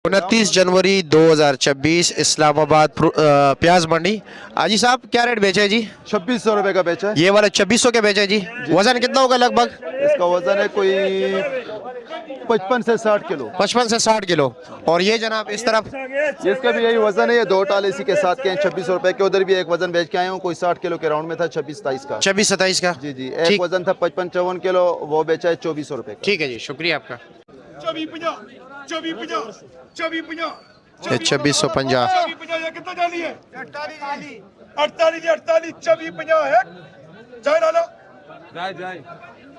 29 जनवरी 2024 इस्लामाबाद प्याज मंडी। आजी साहब क्या रेट बेचे है जी? 2600 रुपए का बेचा है। ये वाला 2600 के बेचे जी। वजन कितना होगा लगभग? इसका वजन है कोई 55 से 60 किलो। 55 से 60 किलो। और ये जनाब इस तरफ इसका भी यही वजन है, ये 2 टाल इसी के साथ के हैं 2600 रुपए के। उधर भी एक वजन बेच के आए हूँ, कोई 60 किलो के राउंड में था, 26-27 का। 26-27 का जी जी, एक वजन था 55-54 किलो, वो बेचा है 2400 रुपए का। ठीक है जी, शुक्रिया आपका। 2450 2650 कितना डाली है? 48 2450 है। जाए डालो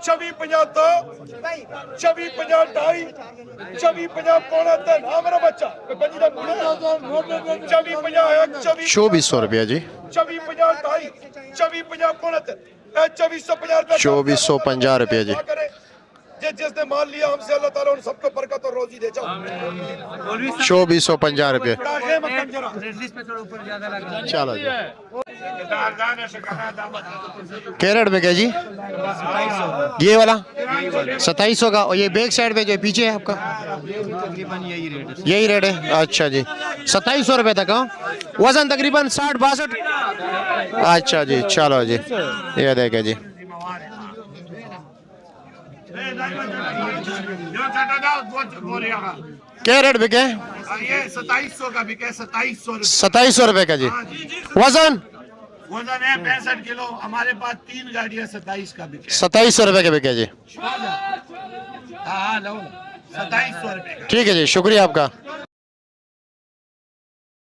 2450 तो 2450 ढाई 2450 पौना 3 हाँ मेरा बच्चा 2450 है 2400 रुपया जी। 2450 ढाई 2450 पौना 3 2450 रुपया 2450 रुपया जी। जिसने मान लिया हमसे अल्लाह ताला उन सबको बरकत और रोजी दे। 2450 रुपये। चलो जी, कैरेट में क्या जी? ये वाला 2700 का। और ये बैक साइड में जो पीछे है आपका यही रेट है? अच्छा जी, 2700 रुपये तक। वजन तकरीबन 60-62। अच्छा जी, चलो जी, ये देखे जी। क्या रेट बिके? ये 2700 का बिके 2700 रुपए का जी। वजन वजन है 65 किलो। हमारे पास 3 गाड़ियां 27 का बिके। 2700 रुपए के बिके जी। 2700 रुपए का। ठीक है जी, शुक्रिया आपका।